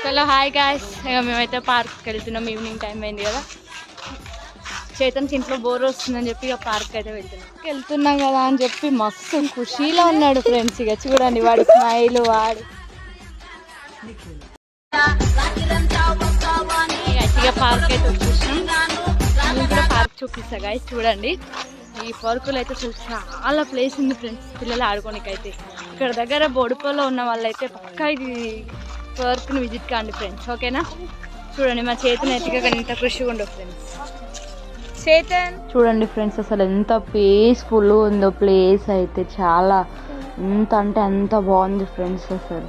Hello hi guys, మేమైతే పార్క్కి వెళ్తున్నాం. ఈవినింగ్ టైం అయింది కదా, చైతన్కి ఇంట్లో బోర్ వస్తుందని చెప్పి ఇక పార్క్ అయితే వెళ్తున్నాం కదా అని చెప్పి మస్తు ఖుషీలో ఉన్నాడు ఫ్రెండ్స్. ఇక చూడండి వాడు స్మైల్, వాడు ఇక పార్క్ అయితే వచ్చేసినాం. నేను కూడా పార్క్ చూపిస్తా గాయ్స్. చూడండి ఈ పార్కులో అయితే అసలు చాలా ప్లేస్ ఉంది ఫ్రెండ్స్ పిల్లలు ఆడుకోనికి. అయితే ఇక్కడ దగ్గర బోడుపల్లో ఉన్న వాళ్ళైతే పక్కా ఇది పార్క్ని విజిట్ కాండి ఫ్రెండ్స్, ఓకేనా? చూడండి మా చేతన్ ఎత్తిగా కానీ ఇంత కృషిగా ఉండవు ఫ్రెండ్స్. చేతన్ చూడండి ఫ్రెండ్స్, అసలు ఎంత పీస్ఫుల్ ఉందో ప్లేస్ అయితే. చాలా ఎంత అంటే అంత బాగుంది ఫ్రెండ్స్ అసలు.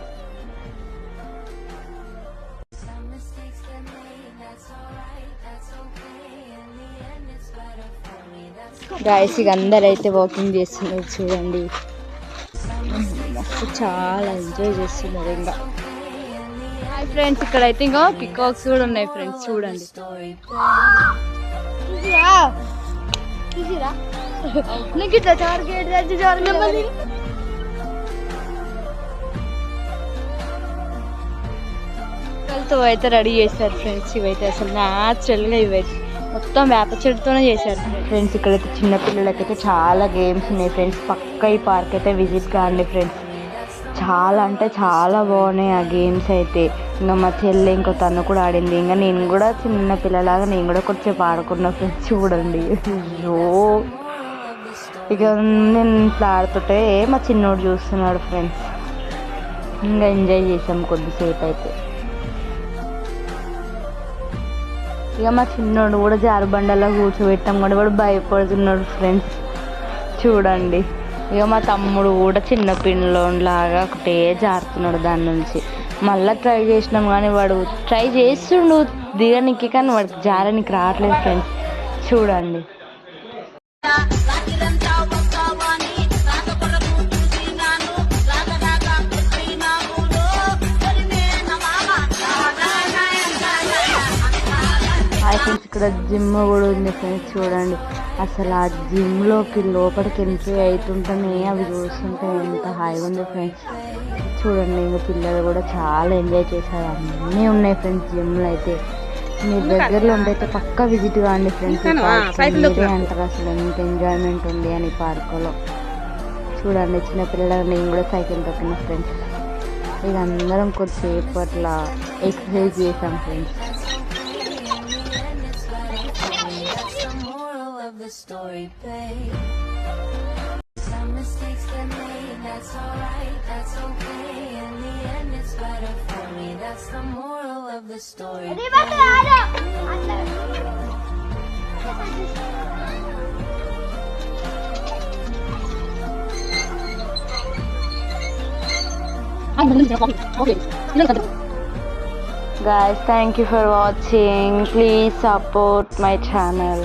గాయస్ ఇక అందరు అయితే వాకింగ్ చేస్తున్నారు చూడండి, మస్తు చాలా ఎంజాయ్ చేస్తున్నారు. ఇంకా హాయ్ ఫ్రెండ్స్, ఇక్కడ అయితే ఇంకా పికాక్స్ కూడా ఉన్నాయి ఫ్రెండ్స్. చూడండి పిక్కలతో అయితే రెడీ చేశారు ఫ్రెండ్స్. ఇవైతే అసలు న్యాచురల్గా ఇవైతే మొత్తం వేప చెట్టుతోనే చేశారు ఫ్రెండ్స్. ఇక్కడైతే చిన్నపిల్లలకైతే చాలా గేమ్స్ ఉన్నాయి ఫ్రెండ్స్. పక్కా ఈ పార్క్ అయితే విజిట్ కాండి ఫ్రెండ్స్. చాలా అంటే చాలా బాగున్నాయి ఆ గేమ్స్ అయితే. ఇంకా మా చెల్లి ఇంకో తను కూడా ఆడింది. ఇంకా నేను కూడా చిన్న పిల్లలాగా నేను కూడా కొంచెం ఆడుకున్నా ఫ్రెండ్స్. చూడండి అయ్యో, ఇక నేను ఇట్లా ఆడుతుంటే మా చిన్నోడు చూస్తున్నాడు ఫ్రెండ్స్. ఇంకా ఎంజాయ్ చేసాం కొద్దిసేపు అయితే. ఇక మా చిన్నోడు కూడా జారుబండలో కూర్చోబెట్టాం కూడా వాడు భయపడుతున్నాడు ఫ్రెండ్స్. చూడండి ఇక మా తమ్ముడు కూడా చిన్న పిల్లలాగా ఒకటే జారుతున్నాడు దాని నుంచి. మళ్ళీ ట్రై చేసినాం కానీ వాడు ట్రై చేస్తుండు దిగనికి, కానీ వాడికి జారనికి రావట్లేదు ఫ్రెండ్స్. చూడండి ఫ్రెండ్స్ ఇక్కడ జిమ్ కూడా ఉంది ఫ్రెండ్స్. చూడండి అసలు ఆ జిమ్లోకి లోపలికి ఎంట్రీ అవుతుంటేనే అవి చూస్తుంటే ఎంత హాయిగా ఉంది ఫ్రెండ్స్. చూడండి ఇంకా పిల్లలు కూడా చాలా ఎంజాయ్ చేశారు. అన్నీ ఉన్నాయి ఫ్రెండ్స్ జిమ్లో అయితే. మీరు దగ్గరలో ఉండైతే పక్కా విజిట్ కాండి ఫ్రెండ్స్. మీరే అంటారు అసలు ఎంత ఎంజాయ్మెంట్ ఉంది అని పార్కులో. చూడండి చిన్నపిల్లలు నేను కూడా సైకిల్ తొక్కిన ఫ్రెండ్స్. ఇక అందరం కొద్దిసేపు అట్లా ఎక్సర్సైజ్ చేసాం friends. The story play. Some mistakes get made, that's alright, that's okay. In the end it's better for me, that's the moral of the story Guys, thank you for watching. Please support my channel.